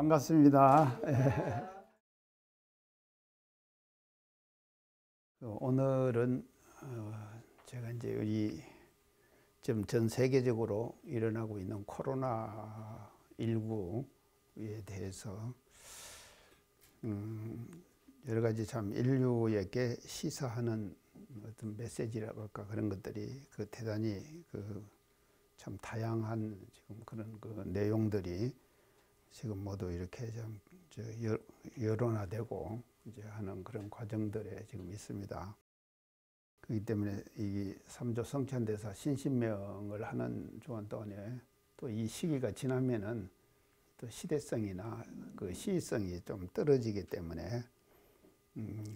반갑습니다. 오늘은 제가 이제 우리 지금 전 세계적으로 일어나고 있는 코로나19에 대해서 여러 가지 참 인류에게 시사하는 어떤 메시지라고 할까, 그런 것들이 대단히 참 다양한 지금 그런 내용들이 지금 모두 이렇게 좀 여론화되고 이제 하는 그런 과정들에 지금 있습니다. 그렇기 때문에 이 3조 성찬대사 신신명을 하는 주간 동안에 또 이 시기가 지나면은 또 시대성이나 시의성이 좀 떨어지기 때문에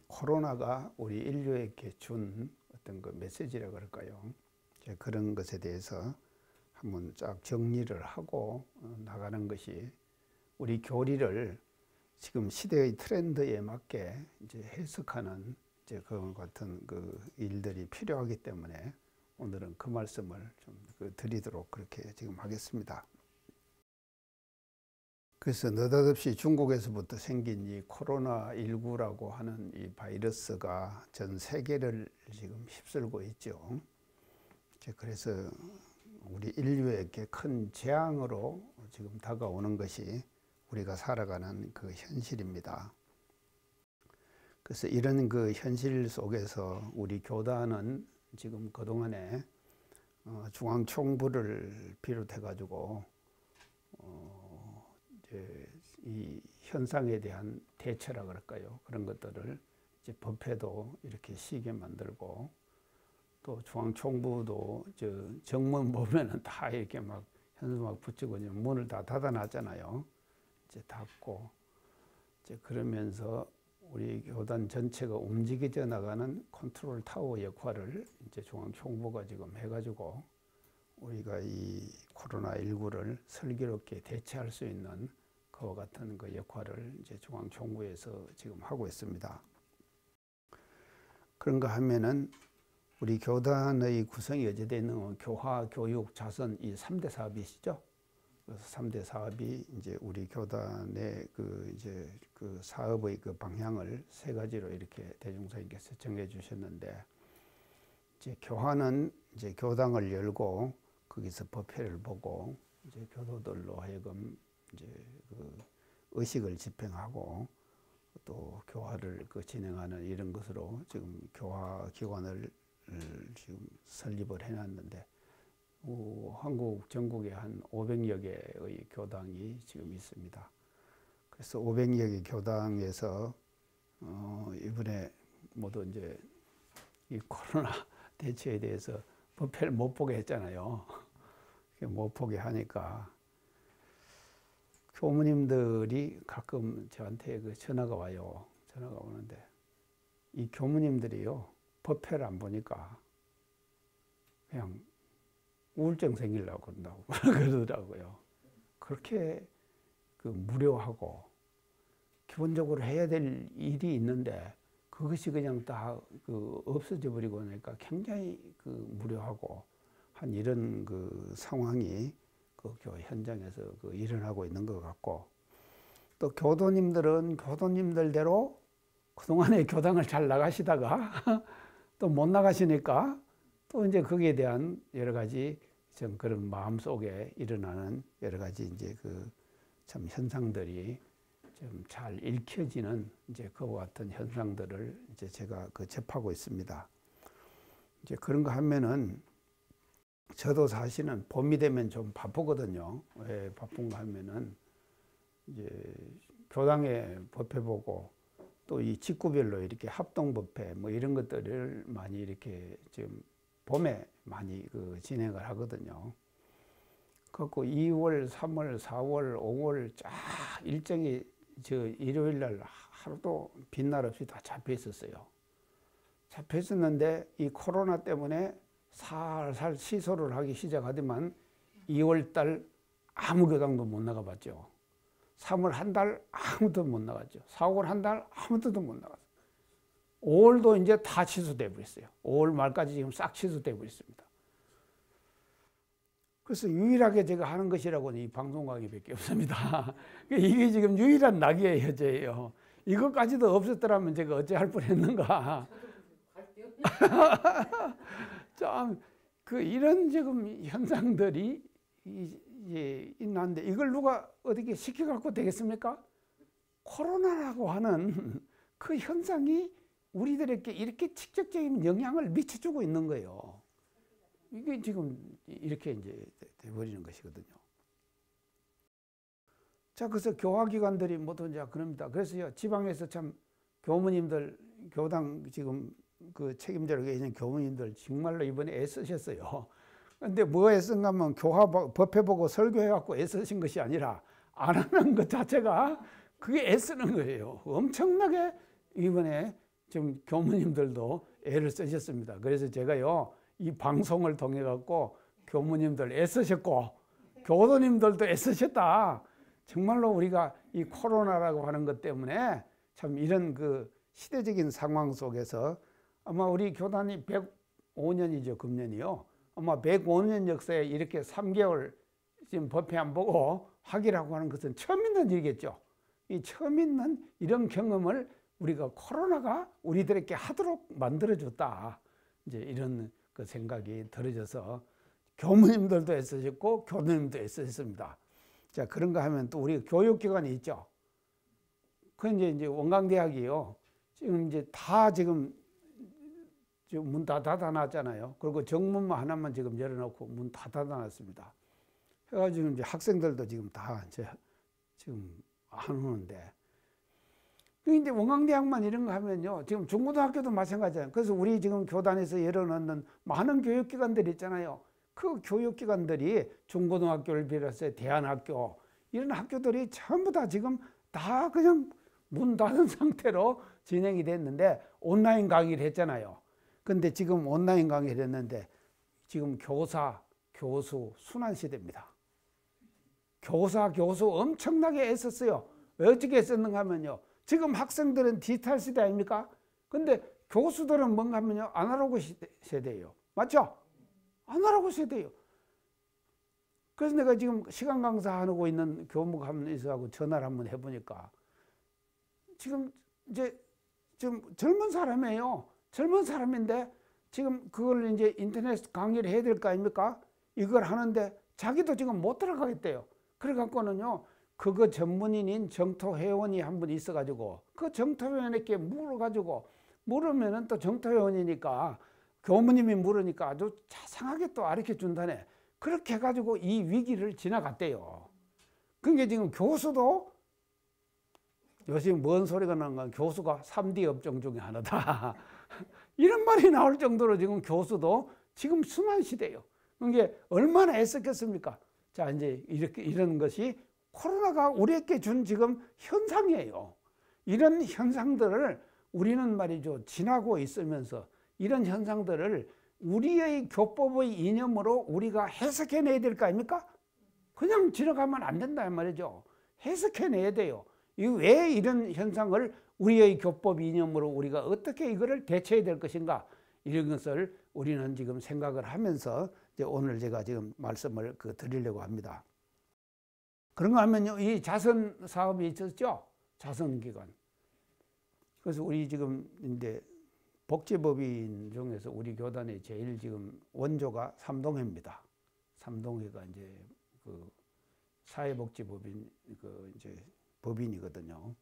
코로나가 우리 인류에게 준 어떤 메시지라고 할까요? 그런 것에 대해서 한번 쫙 정리를 하고 나가는 것이 우리 교리를 지금 시대의 트렌드에 맞게 이제 해석하는 그 같은 일들이 필요하기 때문에 오늘은 그 말씀을 좀 드리도록 그렇게 지금 하겠습니다. 그래서 느닷없이 중국에서부터 생긴 이 코로나19라고 하는 이 바이러스가 전 세계를 지금 휩쓸고 있죠. 그래서 우리 인류에게 큰 재앙으로 지금 다가오는 것이 우리가 살아가는 현실입니다. 그래서 이런 현실 속에서 우리 교단은 지금 그동안에 중앙총부를 비롯해 가지고 이제 이 현상에 대한 대처라 그럴까요? 그런 것들을 이제 법회도 이렇게 시게 만들고, 또 중앙총부도 정문 보면은 다 이렇게 막 현수막 붙이고 문을 다 닫아놨잖아요. 이제 닫고 이제 그러면서 우리 교단 전체가 움직여져 나가는 컨트롤 타워 역할을 이제 중앙총부가 지금 해가지고 우리가 이 코로나19를 슬기롭게 대처할 수 있는 그와 같은 역할을 이제 중앙총부에서 지금 하고 있습니다. 그런가 하면은 우리 교단의 구성이 어제되어 있는 교화, 교육, 자선 이 3대 사업이시죠. 그래서 3대 사업이 이제 우리 교단의 사업의 방향을 세 가지로 이렇게 대종사님께서 정해 주셨는데, 이제 교화는 이제 교당을 열고 거기서 법회를 보고 이제 교도들로 하여금 이제 의식을 집행하고 또 교화를 진행하는 이런 것으로 지금 교화 기관을 지금 설립을 해놨는데, 한국 전국에 한 500여 개의 교당이 지금 있습니다. 그래서 500여 개 교당에서 이번에 모두 이제 이 코로나 대처에 대해서 법회를 못 보게 했잖아요. 못 보게 하니까 교무님들이 가끔 저한테 전화가 와요. 전화가 오는데 이 교무님들이요, 법회를 안 보니까 그냥 우울증 생기려고 그런다고 그러더라고요. 그렇게 무료하고 기본적으로 해야 될 일이 있는데 그것이 그냥 다 없어져 버리고 나니까 굉장히 무료하고 한 이런 상황이 교회 현장에서 일어나고 있는 것 같고, 또 교도님들은 교도님들대로 그동안에 교당을 잘 나가시다가 또 못 나가시니까 또 이제 거기에 대한 여러 가지 좀 그런 마음 속에 일어나는 여러 가지 이제 참 현상들이 좀 잘 읽혀지는 이제 그와 같은 현상들을 이제 제가 접하고 있습니다. 이제 그런 거 하면은 저도 사실은 봄이 되면 좀 바쁘거든요. 왜 바쁜가 하면은 이제 교당에 법회 보고 또 이 직구별로 이렇게 합동법회 뭐 이런 것들을 많이 이렇게 지금 봄에 많이 진행을 하거든요. 그래갖고 2월, 3월, 4월, 5월 쫙 일정이 일요일 날 하루도 빈날 없이 다 잡혀 있었어요. 잡혀 있었는데 이 코로나 때문에 살살 시소를 하기 시작하더만 2월 달 아무 교당도 못 나가봤죠. 3월 한 달 아무도 못 나갔죠. 4월 한 달 아무도 못 나갔어요. 5월도 이제 다 취소돼 버렸어요. 5월 말까지 지금 싹 취소돼 버렸습니다. 그래서 유일하게 제가 하는 것이라고는 이 방송 강의밖에 없습니다. 이게 지금 유일한 낙이에요, 여제예요. 이것까지도 없었더라면 제가 어찌할 뻔했는가. 참, 이런 지금 현상들이 있는데 이걸 누가 어떻게 시켜갖고 되겠습니까? 코로나라고 하는 그 현상이 우리들에게 이렇게 직접적인 영향을 미쳐주고 있는 거예요. 이게 지금 이렇게 이제 돼버리는 것이거든요. 자, 그래서 교화기관들이 모두 이제 그럽니다. 그래서 지방에서 참 교무님들, 교당 지금 그 책임자로 계신 교무님들 정말로 이번에 애쓰셨어요. 근데 뭐 애쓴가 하면 법회 보고 설교해갖고 애쓰신 것이 아니라 안 하는 것 자체가 그게 애쓰는 거예요. 엄청나게 이번에 지금 교무님들도 애를 쓰셨습니다. 그래서 제가요, 이 방송을 통해 갖고 교무님들 애쓰셨고 교도님들도 애쓰셨다. 정말로 우리가 이 코로나라고 하는 것 때문에 참 이런 그 시대적인 상황 속에서 아마 우리 교단이 105년이죠, 금년이요. 아마 105년 역사에 이렇게 3개월 지금 법회 안 보고 하기라고 하는 것은 처음 있는 일이겠죠. 이 처음 있는 이런 경험을 우리가 코로나가 우리들에게 하도록 만들어줬다. 이제 이런 그 생각이 들어져서 교무님들도 애쓰셨고 교도님도 애쓰셨습니다. 자, 그런가 하면 또 우리 교육기관이 있죠. 그 이제 원광대학이요. 지금 이제 다 지금 문 다 닫아놨잖아요. 그리고 정문만 하나만 지금 열어놓고 문 다 닫아놨습니다. 해가지고 이제 학생들도 지금 다 이제 지금 안 오는데. 근데 원광대학만 이런 거 하면요. 지금 중고등학교도 마찬가지예요. 그래서 우리 지금 교단에서 열어놓는 많은 교육기관들이 있잖아요. 그 교육기관들이 중고등학교를 비롯해서 대안학교 이런 학교들이 전부 다 지금 다 그냥 문 닫은 상태로 진행이 됐는데 온라인 강의를 했잖아요. 근데 지금 온라인 강의를 했는데 지금 교사, 교수 순환시대입니다. 교사, 교수 엄청나게 애썼어요. 왜 어떻게 애썼는가 하면요. 지금 학생들은 디지털 시대 아닙니까? 근데 교수들은 뭔가 하면요. 아날로그 세대예요. 맞죠? 아날로그 세대예요. 그래서 내가 지금 시간 강사하고 있는 교목 한 분하고 전화를 한번 해보니까 지금 이제 좀 젊은 사람이에요. 젊은 사람인데 지금 그걸 이제 인터넷 강의를 해야 될 거 아닙니까? 이걸 하는데 자기도 지금 못 들어가겠대요. 그래 갖고는요. 그거 전문인인 정토회원이 한 분 있어가지고 그 정토회원에게 물어가지고 물으면은 또 정토회원이니까 교무님이 물으니까 아주 자상하게 또 가르쳐 준다네. 그렇게 해가지고 이 위기를 지나갔대요. 그러니까 지금 교수도 요즘 뭔 소리가 나는가 교수가 3D 업종 중에 하나다. 이런 말이 나올 정도로 지금 교수도 지금 순환 시대예요. 그게 얼마나 애썼겠습니까? 자, 이제 이렇게 이런 것이 코로나가 우리에게 준 지금 현상이에요. 이런 현상들을 우리는 말이죠. 지나고 있으면서 이런 현상들을 우리의 교법의 이념으로 우리가 해석해내야 될 거 아닙니까? 그냥 지나가면 안 된다 말이죠. 해석해내야 돼요. 왜 이런 현상을 우리의 교법 이념으로 우리가 어떻게 이거를 대처해야 될 것인가 이런 것을 우리는 지금 생각을 하면서 이제 오늘 제가 지금 말씀을 드리려고 합니다. 그런가 하면요, 이 자선 사업이 있었죠, 자선기관. 그래서 우리 지금 이제 복지법인 중에서 우리 교단의 제일 지금 원조가 삼동회입니다. 삼동회가 이제 그 사회복지법인 이제 법인이거든요.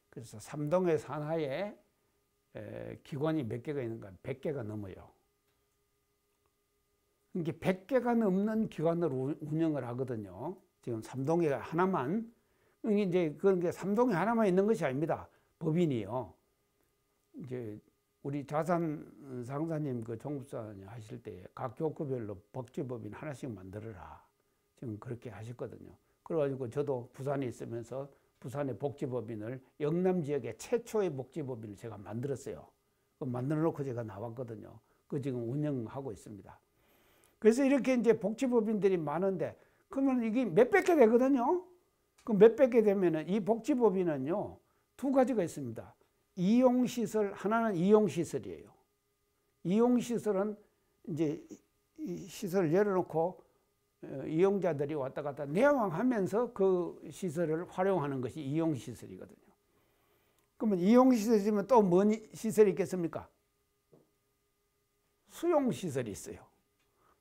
그래서 삼동회 산하에 기관이 몇 개가 있는가? 100개가 넘어요. 이게 100개가 넘는 기관으로 운영을 하거든요. 지금 삼동회 하나만, 이제 그런 게 삼동회 하나만 있는 것이 아닙니다. 법인이요. 이제 우리 자산 상사님 종부사님 하실 때 각 교구별로 복지법인 하나씩 만들어라. 지금 그렇게 하셨거든요. 그래가지고 저도 부산에 있으면서 부산의 복지법인을 영남 지역의 최초의 복지법인을 제가 만들었어요. 만들어 놓고 제가 나왔거든요. 그 지금 운영하고 있습니다. 그래서 이렇게 이제 복지법인들이 많은데 그러면 이게 몇백 개 되거든요. 그 몇백 개 되면은 이 복지법인은요, 두 가지가 있습니다. 이용시설, 하나는 이용시설이에요. 이용시설은 이제 이 시설을 열어놓고 이용자들이 왔다 갔다 내왕하면서 그 시설을 활용하는 것이 이용시설이거든요. 그러면 이용시설이면 또 뭔 시설이 있겠습니까? 수용시설이 있어요.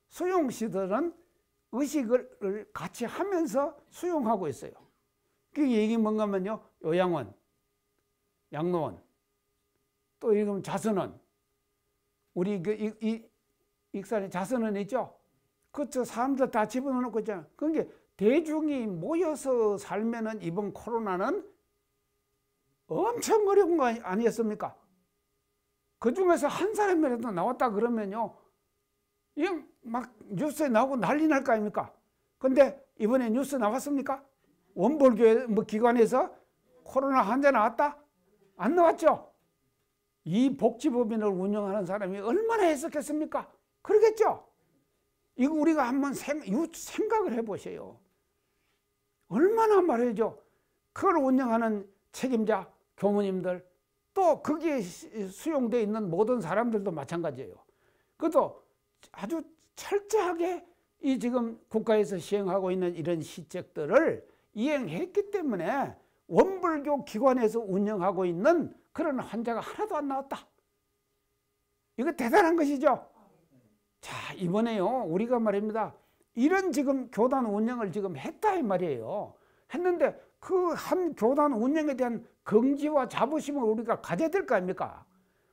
수용시설은 의식을 같이 하면서 수용하고 있어요. 그 얘기 뭔가 하면요, 요양원, 양로원, 또 이러면 자선원, 우리 익산에 자선원 있죠? 그저 사람들 다 집어넣고 있잖아. 그러니까 대중이 모여서 살면은 이번 코로나는 엄청 어려운 거 아니었습니까? 그 중에서 한 사람이라도 나왔다 그러면요, 이거 막 뉴스에 나오고 난리 날 거 아닙니까? 근데 이번에 뉴스 나왔습니까? 원불교회 뭐 기관에서 코로나 환자 나왔다? 안 나왔죠? 이 복지법인을 운영하는 사람이 얼마나 했었겠습니까? 그러겠죠? 이거 우리가 한번 생각을 해보세요. 얼마나 말이죠. 그걸 운영하는 책임자, 교무님들, 또 거기에 수용되어 있는 모든 사람들도 마찬가지예요. 그것도 아주 철저하게 이 지금 국가에서 시행하고 있는 이런 시책들을 이행했기 때문에 원불교 기관에서 운영하고 있는 그런 환자가 하나도 안 나왔다. 이거 대단한 것이죠. 자, 이번에요, 우리가 말입니다. 이런 지금 교단 운영을 지금 했다 이 말이에요. 했는데 그 한 교단 운영에 대한 긍지와 자부심을 우리가 가져야 될 거 아닙니까?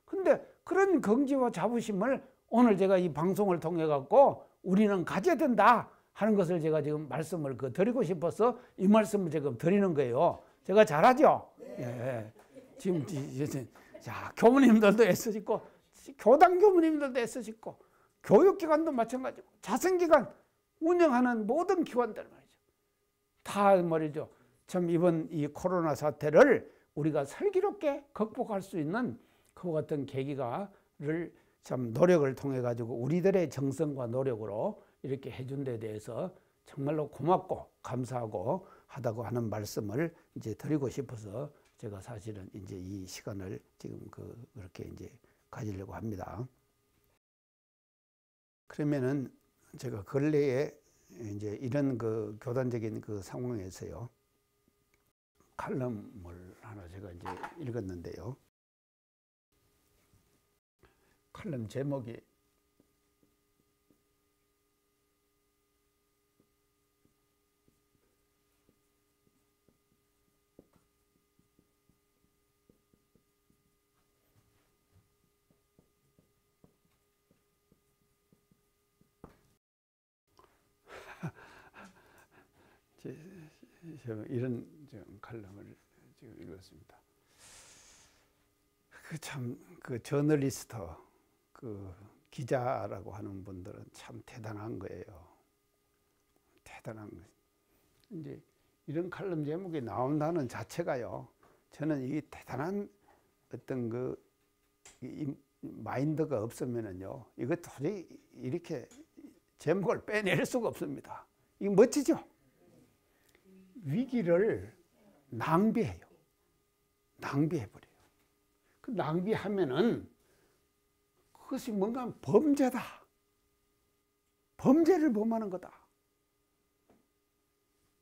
근데 그런 긍지와 자부심을 오늘 제가 이 방송을 통해 갖고 우리는 가져야 된다 하는 것을 제가 지금 말씀을 드리고 싶어서 이 말씀을 지금 드리는 거예요. 제가 잘하죠? 예. 지금 자, 교무님들도 애쓰시고 교단 교무님들도 애쓰시고 교육기관도 마찬가지고 자선기관 운영하는 모든 기관들 말이죠. 다 말이죠. 참 이번 이 코로나 사태를 우리가 슬기롭게 극복할 수 있는 그와 같은 계기가를 참 노력을 통해 가지고 우리들의 정성과 노력으로 이렇게 해준 데 대해서 정말로 고맙고 감사하고 하다고 하는 말씀을 이제 드리고 싶어서 제가 사실은 이제 이 시간을 지금 그렇게 이제 가지려고 합니다. 그러면은 제가 근래에 이제 이런 교단적인 상황에서요, 칼럼을 하나 제가 이제 읽었는데요. 칼럼 제목이 이런 칼럼을 지금 읽었습니다. 그 저널리스트, 기자라고 하는 분들은 참 대단한 거예요. 대단한 거. 이제 이런 칼럼 제목이 나온다는 자체가요, 저는 이 대단한 어떤 이 마인드가 없으면은요, 이거 도저히 이렇게 제목을 빼낼 수가 없습니다. 이게 멋지죠? 위기를 낭비해요. 낭비해버려요. 그 낭비하면은 그것이 뭔가 범죄다. 범죄를 범하는 거다.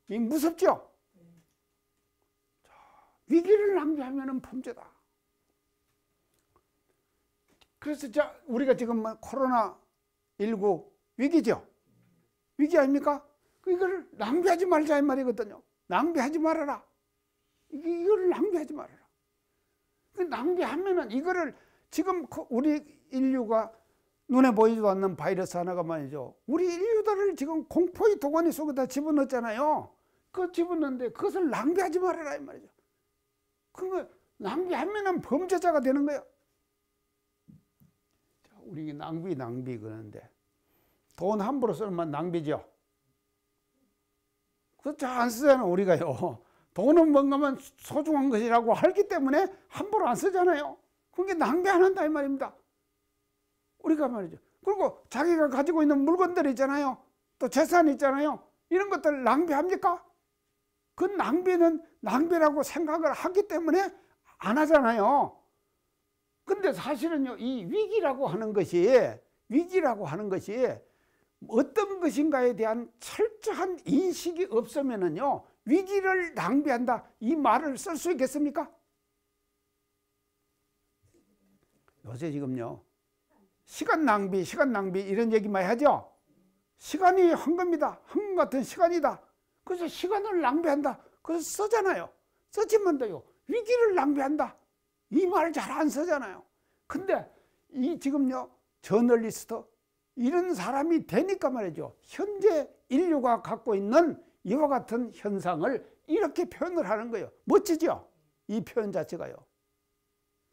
이 무섭죠? 자, 위기를 낭비하면은 범죄다. 그래서 우리가 지금 코로나19 위기죠? 위기 아닙니까? 이걸 낭비하지 말자 이 말이거든요. 낭비하지 말아라. 이거를 낭비하지 말아라. 낭비하면은 이거를 지금 우리 인류가 눈에 보이지도 않는 바이러스 하나가 말이죠. 우리 인류들을 지금 공포의 도가니 속에다 집어넣었잖아요. 그 집어넣는데 그것을 낭비하지 말아라 이 말이죠. 그거 낭비하면은 범죄자가 되는 거예요. 우리 낭비 그러는데 돈 함부로 쓰면 낭비죠. 그거 잘 안 쓰잖아요, 우리가요. 돈은 뭔가만 소중한 것이라고 알기 때문에 함부로 안 쓰잖아요. 그게 낭비 안 한다 이 말입니다. 우리가 말이죠. 그리고 자기가 가지고 있는 물건들 있잖아요. 또 재산 있잖아요. 이런 것들 낭비합니까? 그 낭비는 낭비라고 생각을 하기 때문에 안 하잖아요. 근데 사실은요, 이 위기라고 하는 것이 어떤 것인가에 대한 철저한 인식이 없으면은요, 위기를 낭비한다, 이 말을 쓸 수 있겠습니까? 요새 지금요, 시간 낭비 이런 얘기만 하죠. 시간이 황금이다, 황금 같은 시간이다. 그래서 시간을 낭비한다, 그래서 쓰잖아요. 쓰지만도요, 위기를 낭비한다, 이 말 잘 안 쓰잖아요. 근데 이 지금요, 저널리스트 이런 사람이 되니까 말이죠, 현재 인류가 갖고 있는 이와 같은 현상을 이렇게 표현을 하는 거예요. 멋지죠? 이 표현 자체가요.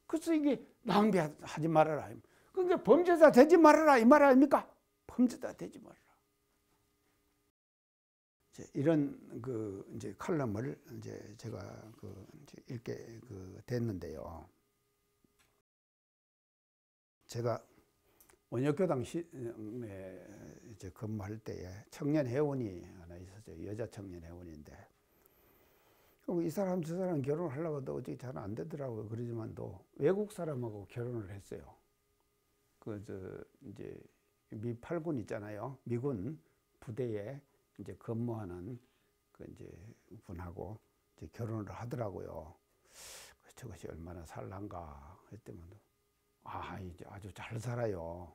그래서 이게 낭비하지 말아라. 그러니까 범죄자 되지 말아라, 이 말 아닙니까? 범죄자 되지 말아라. 이런 이제 칼럼을 이제 제가 이제 읽게 됐는데요. 제가 원효교당에 이제 근무할 때에 청년 회원이 하나 있었어요. 여자 청년 회원인데, 이 사람 저 사람 결혼하려고 해도 어떻게 잘 안 되더라고요. 그러지만도 외국 사람하고 결혼을 했어요. 이제 미 8군 있잖아요. 미군 부대에 이제 근무하는 이제 분하고 이제 결혼을 하더라고요. 저것이 얼마나 살란가 했더니, 이제 아주 잘 살아요.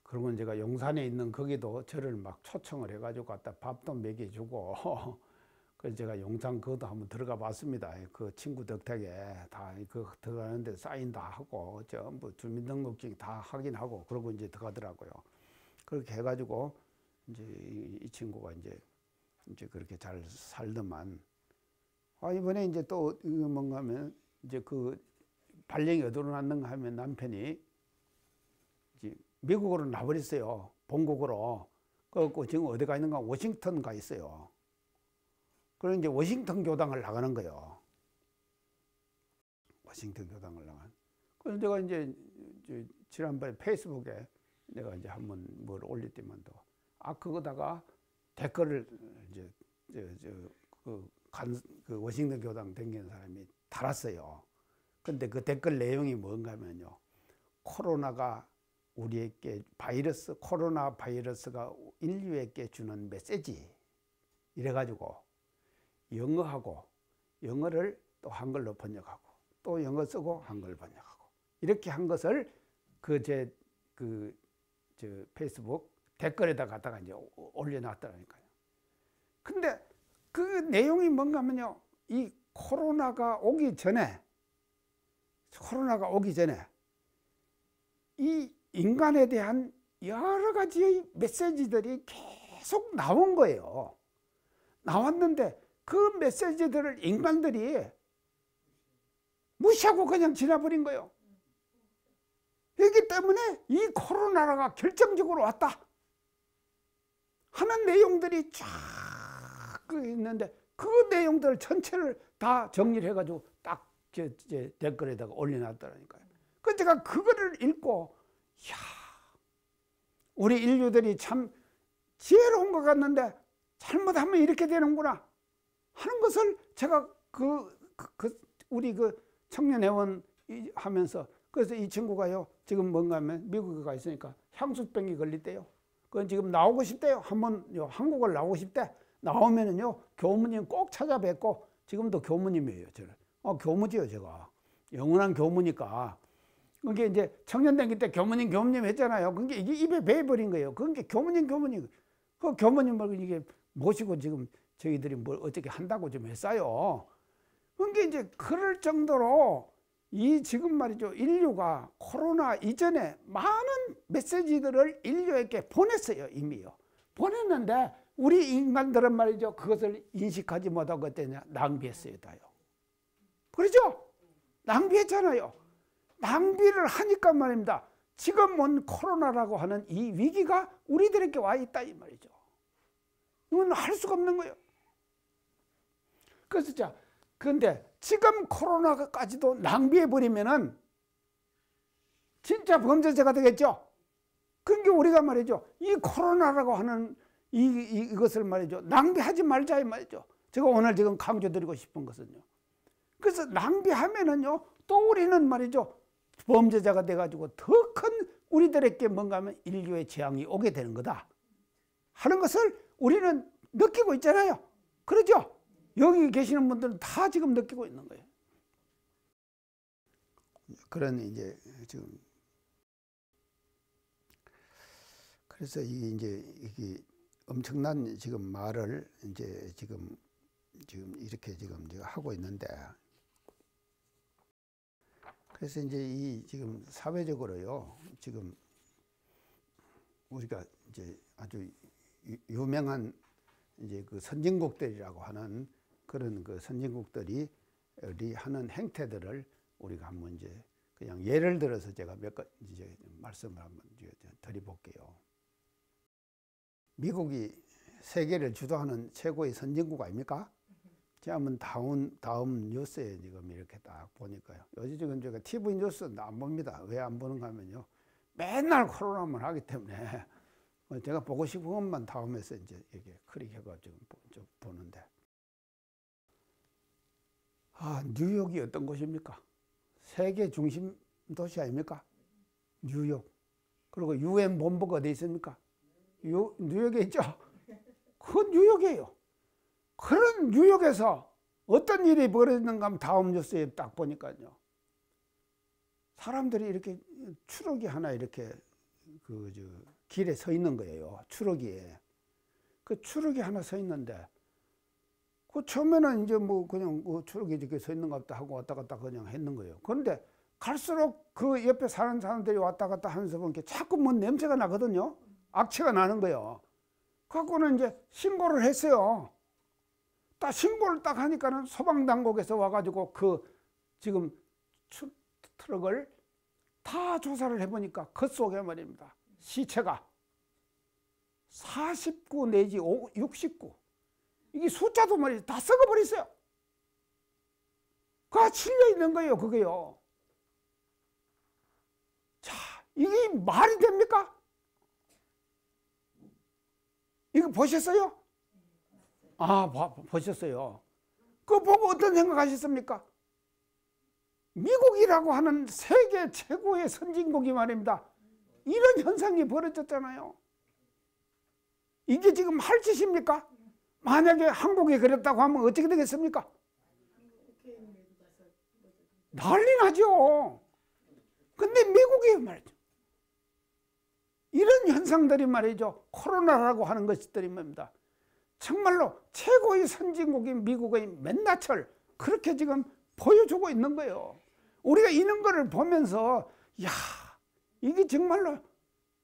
그러고 제가 용산에 있는 거기도 저를 막 초청을 해가지고 갖다 밥도 먹여주고, 그래서 제가 용산 그것도 한번 들어가 봤습니다. 그 친구 덕택에 다 들어가는데 사인 다 하고, 전부 주민등록증 다 확인하고, 그러고 이제 들어가더라고요. 그렇게 해가지고, 이제 이 친구가 이제 그렇게 잘 살더만, 이번에 이제 또 뭔가 하면, 이제 발령이 어디로 났는가 하면 남편이 이제 미국으로 나버렸어요. 본국으로. 그래갖고 지금 어디 가 있는가? 워싱턴 가 있어요. 그래서 이제 워싱턴 교당을 나가는 거예요. 워싱턴 교당을 나간. 그래서 내가 이제 지난번에 페이스북에 내가 이제 한번 뭘 올릴 때만도, 그거다가 댓글을 이제 워싱턴 교당 댕기는 사람이 달았어요. 근데 그 댓글 내용이 뭔가 하면요, 코로나 바이러스가 인류에게 주는 메시지, 이래가지고 영어를 또 한글로 번역하고, 또 영어 쓰고 한글 번역하고, 이렇게 한 것을 저 페이스북 댓글에다 갖다가 이제 올려놨더라니까요. 근데 그 내용이 뭔가 하면요, 이 코로나가 오기 전에 이 인간에 대한 여러 가지의 메시지들이 계속 나온 거예요. 나왔는데 그 메시지들을 인간들이 무시하고 그냥 지나버린 거예요. 그렇기 때문에 이 코로나가 결정적으로 왔다 하는 내용들이 쫙 있는데, 그 내용들 전체를 다 정리를 해가지고 딱 댓글에다가 올려놨더라니까요. 그래서 제가 그거를 읽고, 우리 인류들이 참 지혜로운 것 같는데 잘못하면 이렇게 되는구나 하는 것을 제가 우리 청년회원 하면서, 그래서 이 친구가요, 지금 뭔가 하면 미국에 가 있으니까 향수병이 걸렸대요. 그건 지금 나오고 싶대요. 한번 한국을 나오고 싶대. 나오면은요, 교무님 꼭 찾아뵙고, 지금도 교무님이에요, 저를. 교무지요, 제가. 영원한 교무니까. 그게 이제 청년 다닐 때 교무님 했잖아요. 그게 이게 입에 배어버린 거예요. 그게 교무님. 그 교무님을 이게 모시고 지금 저희들이 뭘 어떻게 한다고 좀 했어요. 그게 이제 그럴 정도로 이 지금 말이죠, 인류가 코로나 이전에 많은 메시지들을 인류에게 보냈어요, 이미요. 보냈는데 우리 인간들은 말이죠, 그것을 인식하지 못하고 어땠냐? 낭비했어요, 다요. 그렇죠? 낭비했잖아요. 낭비를 하니까 말입니다, 지금 온 코로나라고 하는 이 위기가 우리들에게 와 있다 이 말이죠. 이건 할 수가 없는 거예요. 그래서 그런데 지금 코로나까지도 낭비해버리면은 진짜 범죄자가 되겠죠. 그러니까 우리가 말이죠, 이 코로나라고 하는 이것을 말이죠, 낭비하지 말자 이 말이죠. 제가 오늘 지금 강조드리고 싶은 것은요, 그래서 낭비하면은요, 또 우리는 말이죠, 범죄자가 돼가지고 더 큰 우리들에게 뭔가 하면 인류의 재앙이 오게 되는 거다 하는 것을 우리는 느끼고 있잖아요. 그러죠? 여기 계시는 분들은 다 지금 느끼고 있는 거예요. 그런 이제 지금 그래서 이게 엄청난 지금 말을 이제 지금 이렇게 지금 하고 있는데, 그래서 이제 이 지금 사회적으로요, 지금 우리가 이제 아주 유명한 이제 그 선진국들이라고 하는 그런 그 선진국들이 하는 행태들을 우리가 한번 이제 그냥 예를 들어서 제가 몇 가지 이제 말씀을 한번 드려볼게요. 미국이 세계를 주도하는 최고의 선진국 아닙니까? 제가 한번 다음 뉴스에 지금 이렇게 딱 보니까요. 요즘 지금 제가 TV 뉴스 안 봅니다. 왜 안 보는가 하면요, 맨날 코로나만 하기 때문에 제가 보고 싶은 것만 다음에서 이제 이렇게 클릭해가지고 보는데, 뉴욕이 어떤 곳입니까? 세계 중심 도시 아닙니까? 뉴욕. 그리고 UN 본부가 어디 있습니까? 뉴욕에 있죠? 그건 뉴욕이에요. 그런 뉴욕에서 어떤 일이 벌어졌는가 하면 다음 뉴스에 딱 보니까요, 사람들이 이렇게 추럭이 하나 이렇게 길에 서 있는 거예요. 추럭이에. 그 추럭이 하나 서 있는데, 그 처음에는 이제 뭐 그냥 추럭이 이렇게 서 있는 것 같다 하고 왔다 갔다 그냥 했는 거예요. 그런데 갈수록 그 옆에 사는 사람들이 왔다 갔다 하면서 보니까 자꾸 뭔 냄새가 나거든요. 악취가 나는 거예요. 그래갖고는 이제 신고를 했어요. 딱 신고를 딱 하니까는 소방당국에서 와가지고 그 지금 트럭을 다 조사를 해보니까 그 속에 말입니다, 시체가 49 내지 69, 이게 숫자도 말이죠, 다 썩어버렸어요. 그가 칠려 있는 거예요, 그게요. 자, 이게 말이 됩니까? 이거 보셨어요? 보셨어요. 그거 보고 어떤 생각하셨습니까? 미국이라고 하는 세계 최고의 선진국이 말입니다, 이런 현상이 벌어졌잖아요. 이게 지금 할 짓입니까? 만약에 한국이 그랬다고 하면 어떻게 되겠습니까? 난리 나죠. 근데 미국이 말이죠, 이런 현상들이 말이죠, 코로나라고 하는 것들이 말입니다, 정말로 최고의 선진국인 미국의 맨낯을 그렇게 지금 보여주고 있는 거예요. 우리가 이런 거를 보면서, 야, 이게 정말로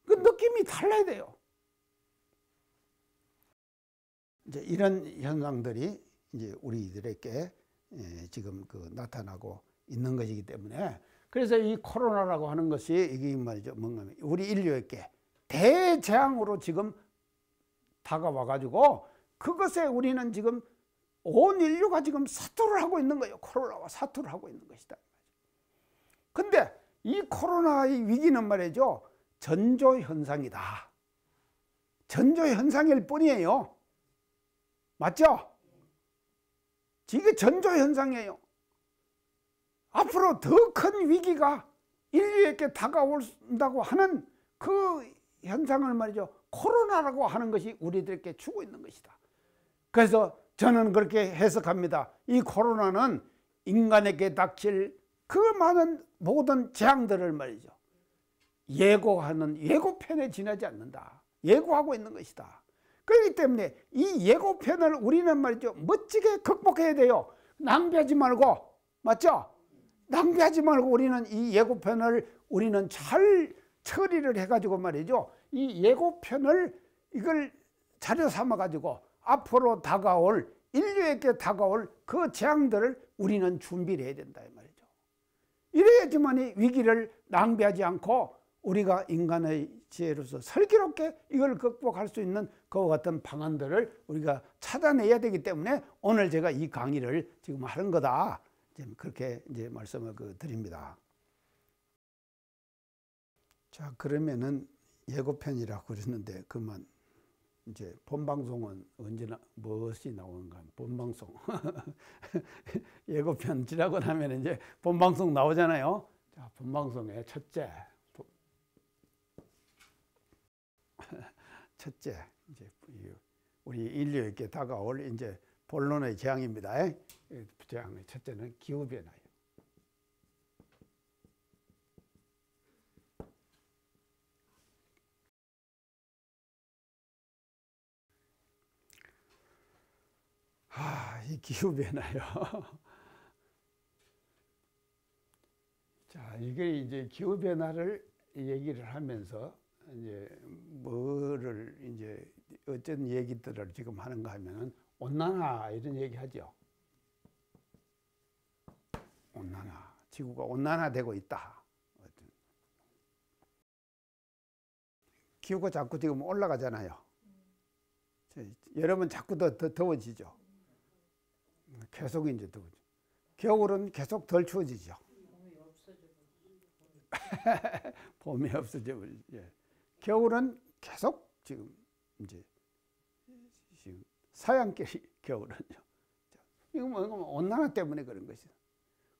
그 느낌이 달라야 돼요. 이제 이런 현상들이 이제 우리들에게 지금 나타나고 있는 것이기 때문에, 그래서 이 코로나라고 하는 것이 이게 말이죠, 뭔가 우리 인류에게 대재앙으로 지금 다가와 가지고 그것에 우리는 지금 온 인류가 지금 사투를 하고 있는 거예요. 코로나와 사투를 하고 있는 것이다. 근데 이 코로나의 위기는 말이죠, 전조현상이다. 전조현상일 뿐이에요. 맞죠? 이게 전조현상이에요. 앞으로 더 큰 위기가 인류에게 다가온다고 하는 그 현상을 말이죠, 코로나라고 하는 것이 우리들에게 주고 있는 것이다. 그래서 저는 그렇게 해석합니다. 이 코로나는 인간에게 닥칠 그 많은 모든 재앙들을 말이죠, 예고하는 예고편에 지나지 않는다. 예고하고 있는 것이다. 그렇기 때문에 이 예고편을 우리는 말이죠, 멋지게 극복해야 돼요. 낭비하지 말고, 맞죠? 낭비하지 말고 우리는 이 예고편을 우리는 잘 처리를 해가지고 말이죠, 이 예고편을 이걸 자료 삼아가지고 앞으로 다가올, 인류에게 다가올 그 재앙들을 우리는 준비를 해야 된다 이 말이죠. 이래야지만 이 위기를 낭비하지 않고 우리가 인간의 지혜로서 슬기롭게 이걸 극복할 수 있는 그와 같은 방안들을 우리가 찾아내야 되기 때문에 오늘 제가 이 강의를 지금 하는 거다, 그렇게 이제 말씀을 드립니다. 자, 그러면은 예고편이라고 그랬는데 그만 이제 본방송은 언제나 무엇이 나오는가? 본방송. 예고편 지나고 나면 이제 본방송 나오잖아요. 자, 본방송의 첫째, 첫째, 이제 우리 인류에게 다가올 이제 본론의 재앙입니다. 재앙의 첫째는 기후 변화예요. 이 기후 변화요. 자, 이게 이제 기후 변화를 얘기를 하면서 이제 뭐를 이제 어떤 얘기들을 지금 하는가 하면은 온난화 이런 얘기 하죠. 온난화, 지구가 온난화되고 있다. 기후가 자꾸 지금 올라가잖아요. 여름은 자꾸 더 더워지죠. 계속 이제 더워져. 겨울은 계속 덜 추워지죠. 봄이 없어져 버리죠. 예. 겨울은 계속 지금 사양길이 겨울은요. 이거 뭐 온난화 때문에 그런 것이죠.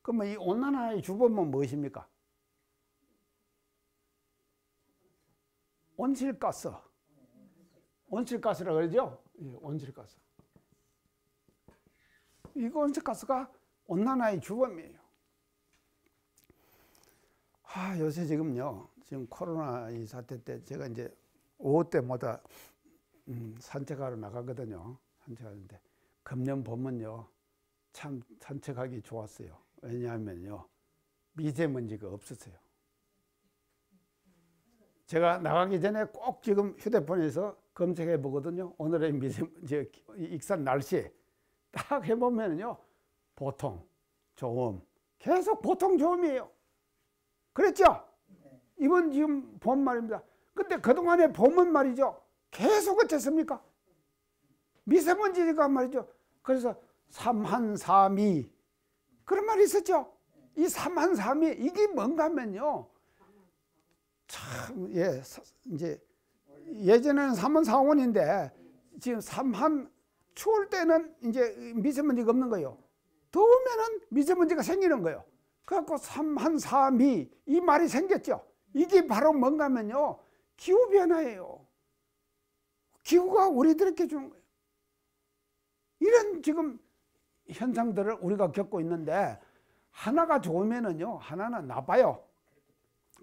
그러면 이 온난화의 주범은 무엇입니까? 온실가스. 온실가스라고 그러죠? 예, 온실가스. 이거 온실가스가 온난화의 주범이에요. 요새 지금요, 지금 코로나 이 사태 때 제가 이제 오후 때마다 산책하러 나가거든요. 산책하는데 금년 봄은요, 참 산책하기 좋았어요. 왜냐하면요, 미세먼지가 없었어요. 제가 나가기 전에 꼭 지금 휴대폰에서 검색해 보거든요. 오늘의 미세먼지, 익산 날씨 딱 해보면요, 보통, 좋음, 계속 보통 좋음이에요. 그랬죠? 이번 지금 봄 말입니다. 근데 그동안의 봄은 말이죠, 계속 어땠습니까? 미세먼지가 말이죠. 그래서 삼한삼이 그런 말이 있었죠. 이 삼한삼이 이게 뭔가 하면요, 참, 예, 이제 예전에는 삼한사원인데 지금 삼한, 추울 때는 이제 미세먼지가 없는 거예요. 더우면은 미세먼지가 생기는 거예요. 그래갖고 삼한삼이 이 말이 생겼죠. 이게 바로 뭔가 하면요, 기후변화예요. 기후가 우리들에게 주는 거예요. 이런 지금 현상들을 우리가 겪고 있는데, 하나가 좋으면은요, 하나는 나빠요.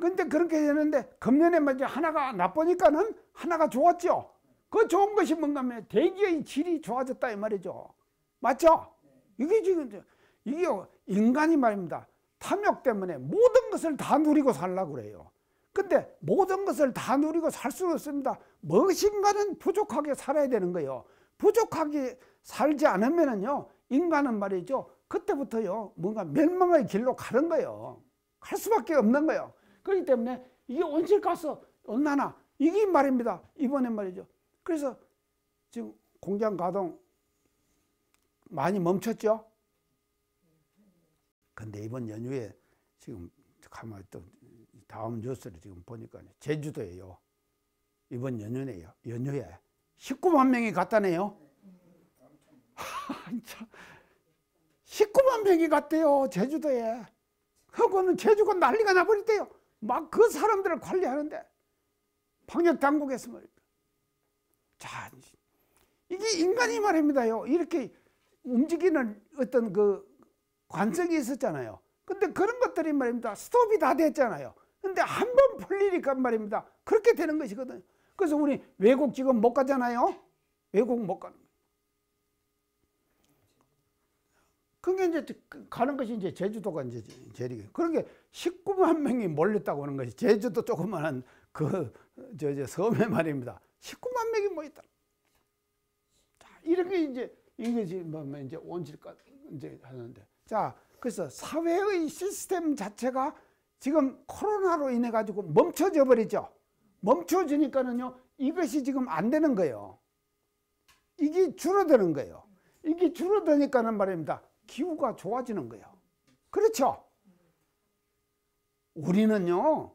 근데 그렇게 되는데, 금년에 먼저 하나가 나쁘니까는 하나가 좋았죠. 그 좋은 것이 뭔가 하면 대기의 질이 좋아졌다 이 말이죠. 맞죠? 이게 지금, 이게 인간이 말입니다. 탐욕 때문에 모든 것을 다 누리고 살려고 그래요. 근데 모든 것을 다 누리고 살 수는 없습니다. 무엇인가는 부족하게 살아야 되는 거예요. 부족하게 살지 않으면은요, 인간은 말이죠, 그때부터요, 뭔가 멸망의 길로 가는 거예요. 갈 수밖에 없는 거예요. 그렇기 때문에 이게 온실가스, 온난화, 이게 말입니다. 이번에 말이죠. 그래서 지금 공장 가동 많이 멈췄죠? 근데 이번 연휴에 지금 가만히 또 다음 뉴스를 지금 보니까 제주도에요, 이번 연휴에 19만 명이 갔다네요. 19만 명이 갔대요, 제주도에. 그거는 제주가 난리가 나버렸대요. 막 그 사람들을 관리하는데, 방역당국에서 말입니다. 자, 이게 인간이 말입니다요, 이렇게 움직이는 어떤 그 관성이 있었잖아요. 근데 그런 것들이 말입니다, 스톱이 다 됐잖아요. 근데 한 번 풀리니까 말입니다, 그렇게 되는 것이거든요. 그래서 우리 외국 지금 못 가잖아요. 외국 못 가는 거예요. 그게 이제 가는 것이 이제 제주도가 이제 제일, 그러게 19만 명이 몰렸다고 하는 것이, 제주도 조그마한 저 섬에 말입니다. 19만 명이 모였다. 자, 이렇게 이게 뭐 이제 온실가스 이제 하는데. 자, 그래서 사회의 시스템 자체가 지금 코로나로 인해 가지고 멈춰져 버리죠. 멈춰지니까는요, 이것이 지금 안 되는 거예요. 이게 줄어드는 거예요. 이게 줄어드니까는 말입니다, 기후가 좋아지는 거예요. 그렇죠? 우리는요,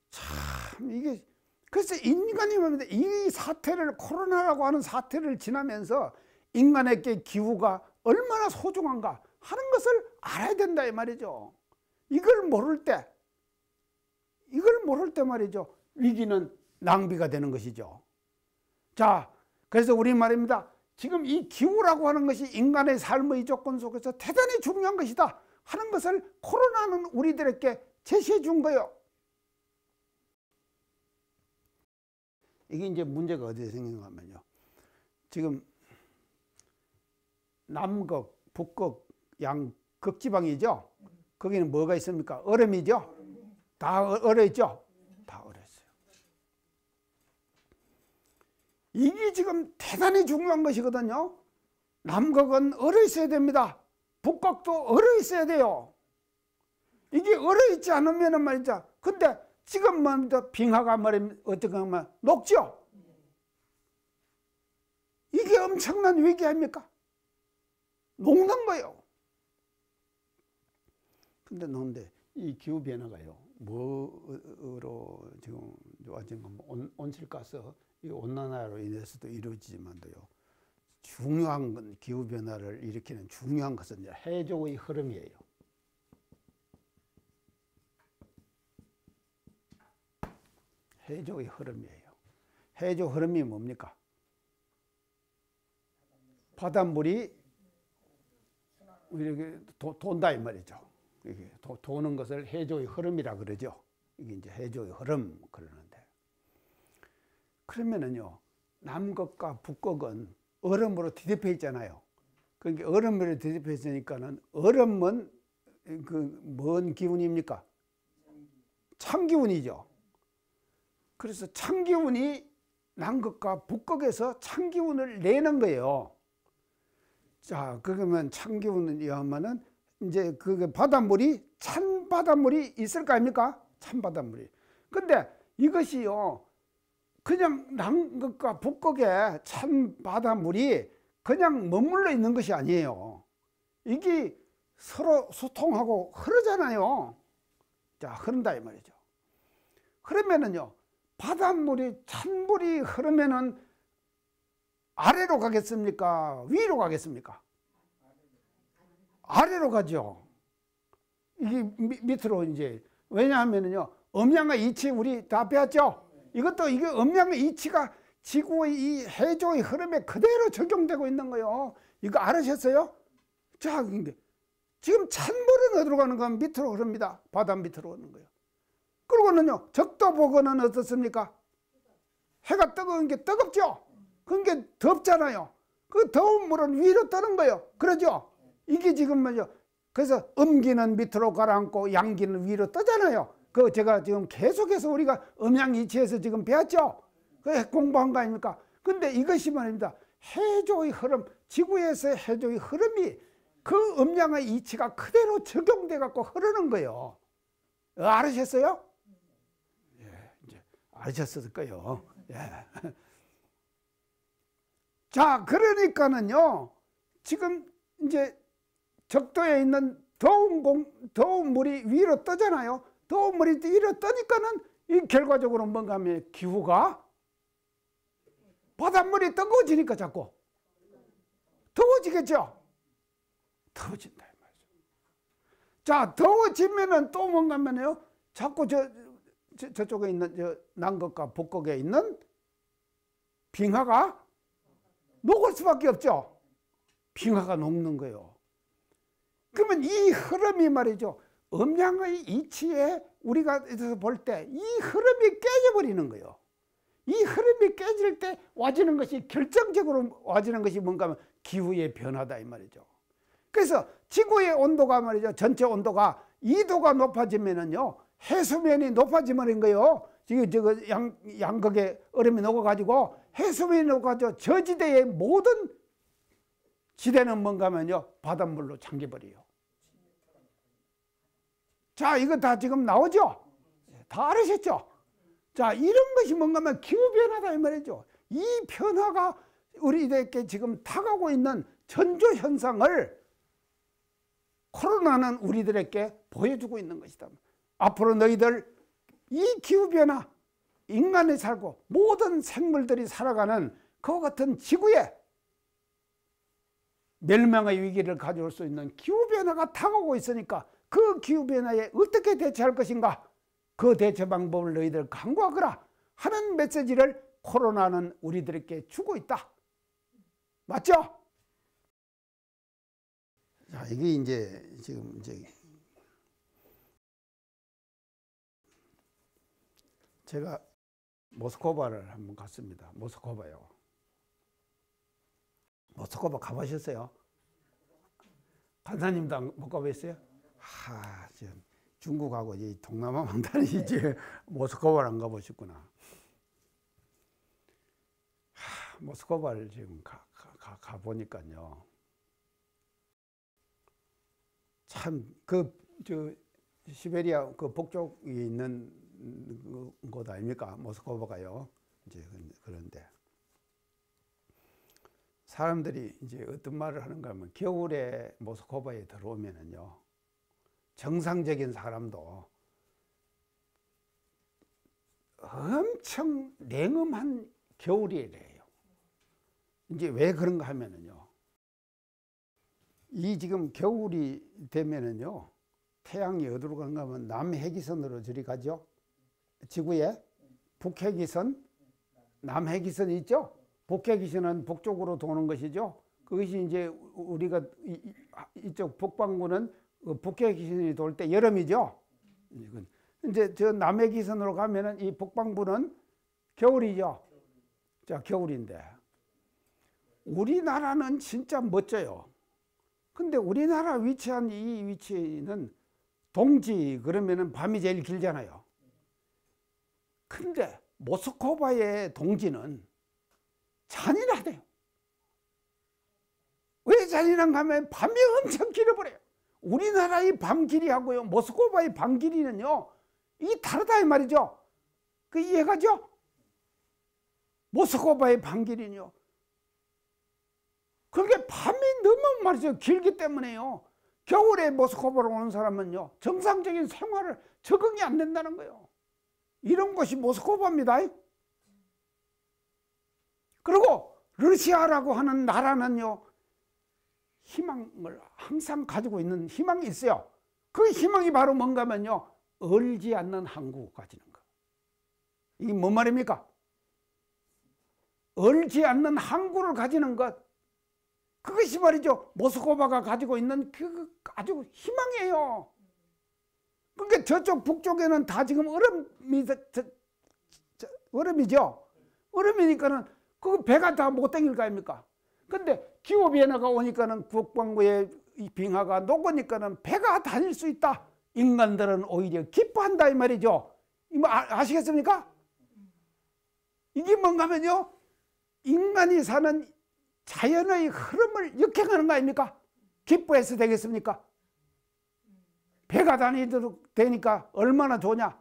참 이게, 그래서 인간이 말입니다, 이 사태를, 코로나라고 하는 사태를 지나면서 인간에게 기후가 얼마나 소중한가 하는 것을 알아야 된다 이 말이죠. 이걸 모를 때 말이죠, 위기는 낭비가 되는 것이죠. 자, 그래서 우리 말입니다. 지금 이 기후라고 하는 것이 인간의 삶의 조건 속에서 대단히 중요한 것이다 하는 것을 코로나는 우리들에게 제시해 준 거예요. 이게 이제 문제가 어디에 생기는가 하면요. 지금 남극, 북극, 양극지방이죠. 거기는 뭐가 있습니까? 얼음이죠. 다 얼어 있죠. 다 얼어 있어요. 이게 지금 대단히 중요한 것이거든요. 남극은 얼어 있어야 됩니다. 북극도 얼어 있어야 돼요. 이게 얼어 있지 않으면 말이죠. 근데 지금 말입니다. 빙하가 말이면 어떻게 하면 녹죠. 이게 엄청난 위기 아닙니까? 녹는 거예요. 근데 이 기후 변화가요. 뭐로 지금 온실가스 이 온난화로 인해서도 이루어지지만도요. 중요한 건 기후 변화를 일으키는 중요한 것은 이제 해조의 흐름이에요. 해조의 흐름이에요. 해조 흐름이 뭡니까? 바닷물이 이렇게 돈다 이 말이죠. 이게 도는 것을 해조의 흐름이라 그러죠. 이게 이제 해조의 흐름 그러는데. 그러면은요, 남극과 북극은 얼음으로 뒤덮여 있잖아요. 그러니까 얼음으로 뒤덮여 있으니까는 얼음은 그 뭔 기운입니까? 찬기운이죠. 그래서 찬기운이 남극과 북극에서 찬기운을 내는 거예요. 자, 그러면 찬기운이야말은 이제 그 바닷물이 찬 바닷물이 있을 거 아닙니까? 찬 바닷물이. 근데 이것이요, 그냥 남극과 북극에 찬 바닷물이 그냥 머물러 있는 것이 아니에요. 이게 서로 소통하고 흐르잖아요. 자, 흐른다 이 말이죠. 그러면은요, 바닷물이 찬물이 흐르면은 아래로 가겠습니까? 위로 가겠습니까? 아래로 가죠. 이게 밑으로 이제, 왜냐하면요, 음양과 이치 우리 다 배웠죠? 이것도 이게 음양과 이치가 지구의 이 해조의 흐름에 그대로 적용되고 있는 거예요. 이거 알으셨어요? 자, 근데 지금 찬물은 어디로 가는 건 밑으로 흐릅니다. 바다 밑으로 오는 거예요. 그러고는요, 적도복원은 어떻습니까? 해가 뜨거운 게 뜨겁죠? 그게 덥잖아요. 그 더운 물은 위로 떠는 거예요. 그러죠? 이게 지금 뭐죠? 그래서 음기는 밑으로 가라앉고 양기는 위로 떠잖아요. 그 제가 지금 계속해서 우리가 음양이치에서 지금 배웠죠? 그 공부한 거 아닙니까? 근데 이것이 말입니다. 해조의 흐름, 지구에서의 해조의 흐름이 그 음양의 이치가 그대로 적용돼 갖고 흐르는 거예요. 알으셨어요? 예, 이제 알으셨을 거예요. 예. 자, 그러니까는요, 지금 이제 적도에 있는 더운 물이 위로 떠잖아요. 더운 물이 위로 떠니까는 이 결과적으로 뭔가 하면 기후가 바닷물이 뜨거워지니까 자꾸 더워지겠죠? 더워진다 이 말이죠. 자, 더워지면은 또 뭔가 하면요, 자꾸 저쪽에 있는 남극과 북극에 있는 빙하가 녹을 수밖에 없죠. 빙하가 녹는 거예요. 그러면 이 흐름이 말이죠, 음양의 이치에 우리가 볼 때 이 흐름이 깨져버리는 거예요. 이 흐름이 깨질 때 와지는 것이, 결정적으로 와지는 것이 뭔가 하면 기후의 변화다 이 말이죠. 그래서 지구의 온도가 말이죠, 전체 온도가 2도가 높아지면은요, 해수면이 높아지는 거예요. 지금 양극에 얼음이 녹아가지고 해수면이 녹아져 저지대의 모든 지대는 뭔가 하면요, 바닷물로 잠겨버려요. 자, 이거 다 지금 나오죠? 다 알으셨죠? 자, 이런 것이 뭔가 하면 기후변화다 이 말이죠. 이 변화가 우리에게 지금 다가오고 있는 전조현상을 코로나는 우리들에게 보여주고 있는 것이다. 앞으로 너희들 이 기후변화, 인간이 살고 모든 생물들이 살아가는 그와 같은 지구에 멸망의 위기를 가져올 수 있는 기후변화가 다가오고 있으니까 그 기후변화에 어떻게 대처할 것인가, 그 대처 방법을 너희들 강구하거라 하는 메시지를 코로나는 우리들에게 주고 있다. 맞죠? 자, 이게 이제 지금 제가 모스크바를 한번 갔습니다. 모스크바요. 모스크바 가보셨어요? 간사님도 못 가보셨어요? 지금 중국하고 이 동남아 망다니지 모스크바를 안 가보셨구나. 모스크바를 지금 가보니까요. 참, 시베리아 그 북쪽에 있는 곳 아닙니까? 모스크바가요. 이제 그런데. 사람들이 이제 어떤 말을 하는가 하면 겨울에 모스크바에 들어오면은요. 정상적인 사람도 엄청 냉엄한 겨울이래요. 이제 왜 그런가 하면은요. 이 지금 겨울이 되면은요. 태양이 어디로 가는가 하면 남해기선으로 저리 가죠. 지구에 북해기선, 남해기선이 있죠. 북해기선은 북쪽으로 도는 것이죠. 그것이 이제 우리가 이쪽 북반구는 북해기선이 돌 때 여름이죠. 이제 저 남해기선으로 가면은 이 북반구는 겨울이죠. 자, 겨울인데 우리나라는 진짜 멋져요. 근데 우리나라 위치한 이 위치는 동지 그러면은 밤이 제일 길잖아요. 근데 모스크바의 동지는 잔인하대요. 왜 잔인한가 하면 밤이 엄청 길어버려요. 우리나라의 밤 길이하고요, 모스크바의 밤 길이는요, 이게 다르다 이 말이죠. 그 이해가죠? 모스크바의 밤 길이는요. 그게 밤이 너무 말이죠. 길기 때문에요. 겨울에 모스크바로 오는 사람은요, 정상적인 생활을 적응이 안 된다는 거예요. 이런 것이 모스크바입니다. 그리고 러시아라고 하는 나라는요, 희망을 항상 가지고 있는 희망이 있어요. 그 희망이 바로 뭔가 하면요, 얼지 않는 항구 가지는 거. 이게 뭔 말입니까? 얼지 않는 항구를 가지는 것. 그것이 말이죠, 모스크바가 가지고 있는 그 아주 희망이에요. 그러니까 저쪽 북쪽에는 다 지금 얼음이죠. 얼음이니까는 그 배가 다 못 다닐 거 아닙니까? 근데 기후변화가 오니까는 북반구의 빙하가 녹으니까는 배가 다닐 수 있다. 인간들은 오히려 기뻐한다 이 말이죠. 이거 아시겠습니까? 이게 뭔가 하면요, 인간이 사는 자연의 흐름을 역행하는 거 아닙니까? 기뻐해서 되겠습니까? 배가 다니도록 되니까 얼마나 좋냐?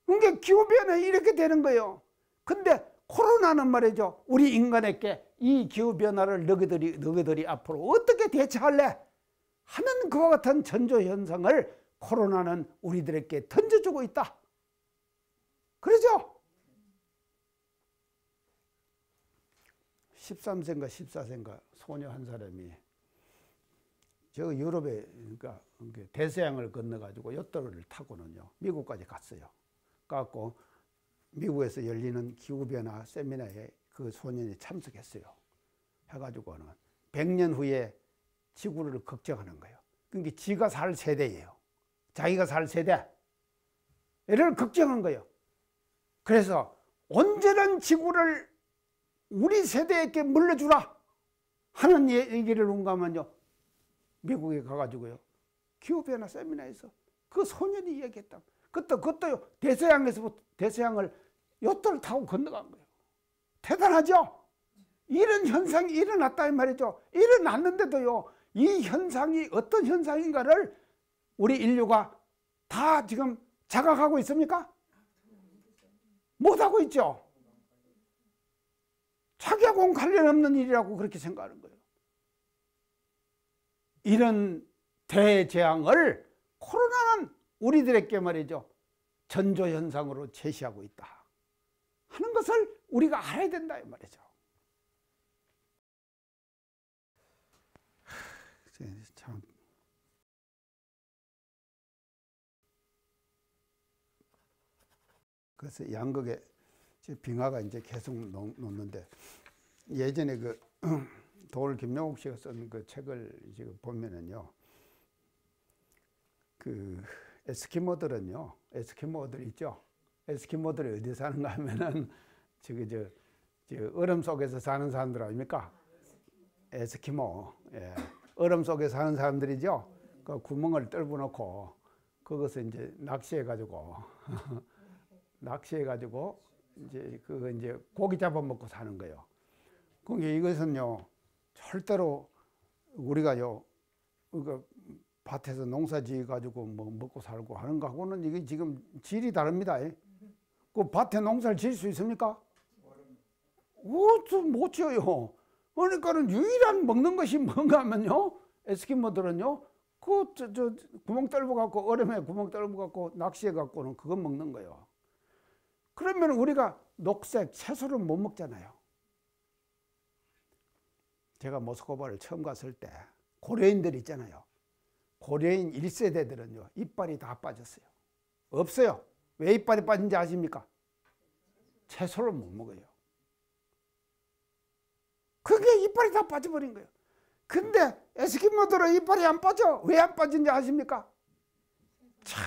그러니까 기후변화 이렇게 되는 거예요. 근데 코로나는 말이죠, 우리 인간에게 이 기후변화를 너희들이 앞으로 어떻게 대처할래? 하는 그와 같은 전조현상을 코로나는 우리들에게 던져주고 있다. 그러죠? 13세인가 14세인가 소녀 한 사람이 저 유럽에, 그러니까 대서양을 건너가지고 요트를 타고는요, 미국까지 갔어요. 가고 미국에서 열리는 기후변화 세미나에 그 소년이 참석했어요. 해가지고는 100년 후에 지구를 걱정하는 거예요. 그러니까 지가 살 세대예요. 자기가 살 세대를 걱정한 거예요. 그래서 온전한 지구를 우리 세대에게 물려주라 하는 얘기를 운가면요, 미국에 가가지고요, 기후변화 세미나에서 그 소년이 이야기했다. 그것도요, 대서양을 요트를 타고 건너간 거예요. 대단하죠? 이런 현상이 일어났다 이 말이죠. 일어났는데도요, 이 현상이 어떤 현상인가를 우리 인류가 다 지금 자각하고 있습니까? 못하고 있죠. 자기하고는 관련 없는 일이라고 그렇게 생각하는 거예요. 이런 대재앙을 코로나는 우리들에게 말이죠, 전조현상으로 제시하고 있다 하는 것을 우리가 알아야 된다 이 말이죠. 참. 그래서 양극의 빙하가 이제 계속 녹는데, 예전에 그 도올 김영옥 씨가 쓴 그 책을 지금 보면은요, 그 에스키모들은요, 에스키모들 있죠. 에스키모들이 어디 사는가 하면은 저 얼음 속에서 사는 사람들 아닙니까? 에스키모. 예. 얼음 속에 사는 사람들이죠. 그 구멍을 뚫어 놓고 그것을 이제 낚시해가지고 이제 그거 이제 고기 잡아먹고 사는 거예요. 그러니까 이것은요, 절대로 우리가요, 그 밭에서 농사 지어가지고 뭐 먹고 살고 하는 거하고는 이게 지금 질이 다릅니다. 그 밭에 농사를 지을 수 있습니까? 못 지어요. 그러니까는 유일한 먹는 것이 뭔가 하면요, 에스키모들은요, 구멍 뚫어 갖고, 얼음에 구멍 뚫어 갖고 낚시해 갖고는 그거 먹는 거예요. 그러면 우리가 녹색 채소를 못 먹잖아요. 제가 모스크바를 처음 갔을 때 고려인들 있잖아요. 고려인 1세대들은요, 이빨이 다 빠졌어요. 없어요. 왜 이빨이 빠진지 아십니까? 채소를 못 먹어요. 그게 이빨이 다 빠져버린 거예요. 근데 에스키모들은 이빨이 안 빠져. 왜 안 빠진지 아십니까? 참,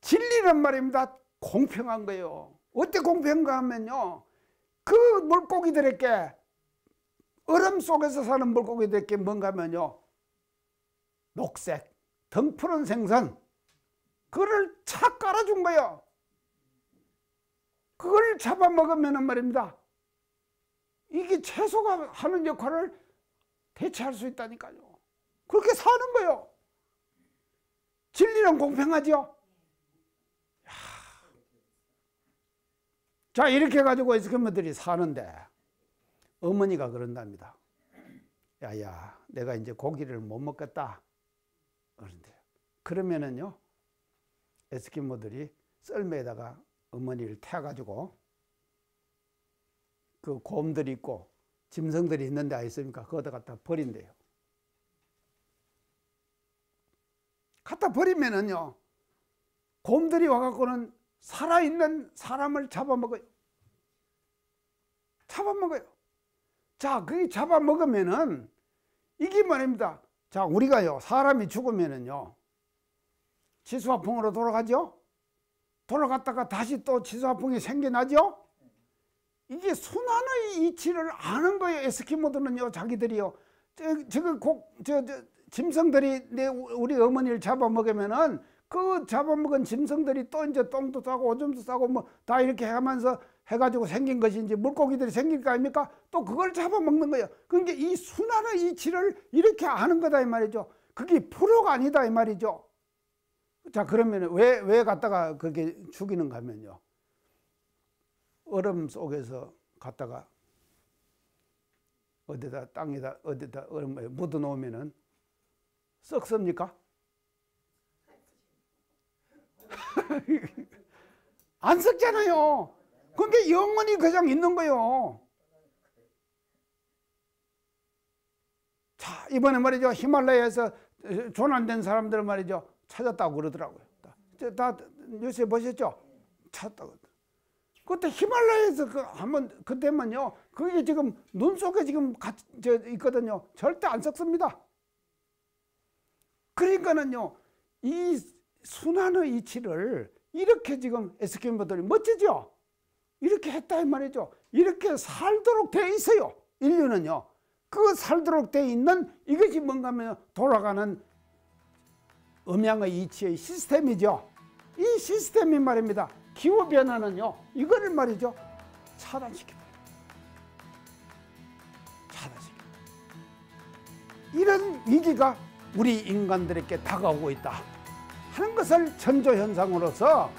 진리는 말입니다. 공평한 거예요. 어때 공평한가 하면요, 그 물고기들에게, 얼음 속에서 사는 물고기들에게 뭔가 하면요, 녹색, 덩푸른 생선, 그거를 착 깔아준 거예요. 그걸 잡아먹으면 말입니다, 이게 채소가 하는 역할을 대체할 수 있다니까요. 그렇게 사는 거예요. 진리는 공평하죠? 자, 이렇게 해가지고 에스키모들이 사는데, 어머니가 그런답니다. 야야, 내가 이제 고기를 못 먹겠다. 그런데 그러면은요, 에스키모들이 썰매에다가 어머니를 태워가지고, 그 곰들이 있고 짐승들이 있는데 아니습니까? 거기다 갖다 버린대요. 갖다 버리면은요, 곰들이 와갖고는 살아있는 사람을 잡아먹어요. 자, 그게 잡아먹으면은, 이게 말입니다. 자, 우리가요, 사람이 죽으면은요, 치수화풍으로 돌아가죠? 돌아갔다가 다시 또 치수화풍이 생겨나죠? 이게 순환의 이치를 아는 거예요. 에스키모들은요, 자기들이요. 짐승들이 우리 어머니를 잡아먹으면은, 그 잡아먹은 짐승들이 또 이제 똥도 싸고 오줌도 싸고 뭐 다 이렇게 하면서 해가지고 생긴 것이 이제 물고기들이 생길 거 아닙니까? 또 그걸 잡아먹는 거예요. 그러니까 이 순환의 이치를 이렇게 아는 거다 이 말이죠. 그게 불효가 아니다 이 말이죠. 자, 그러면 왜 갖다가 그렇게 죽이는가 하면요, 얼음 속에서 갖다가 어디다 땅에다 어디다 얼음에 묻어 놓으면은 썩습니까? 안 썩잖아요. 그러니까 영원히 그냥 있는 거예요. 자, 이번에 말이죠, 히말라야에서 조난된 사람들 말이죠, 찾았다고 그러더라고요. 다 뉴스에 보셨죠? 찾았다고. 그때 히말라야에서 그때면요, 그게 지금 눈 속에 지금 있거든요. 절대 안 썩습니다. 그러니까는요, 이 순환의 이치를 이렇게 지금 에스키모들이 멋지죠? 이렇게 했다 이 말이죠. 이렇게 살도록 돼 있어요. 인류는요. 그 살도록 돼 있는 이것이 뭔가 하면 돌아가는 음양의 이치의 시스템이죠. 이 시스템이 말입니다, 기후변화는요, 이거를 말이죠, 차단시킵니다. 이런 위기가 우리 인간들에게 다가오고 있다 하는 것을 전조현상으로서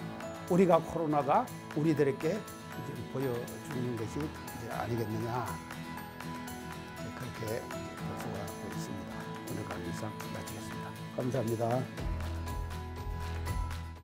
우리가 코로나가 우리들에게 이제 보여주는 것이 이제 아니겠느냐, 그렇게 볼 수가 있습니다. 오늘 강의 이상 마치겠습니다. 감사합니다.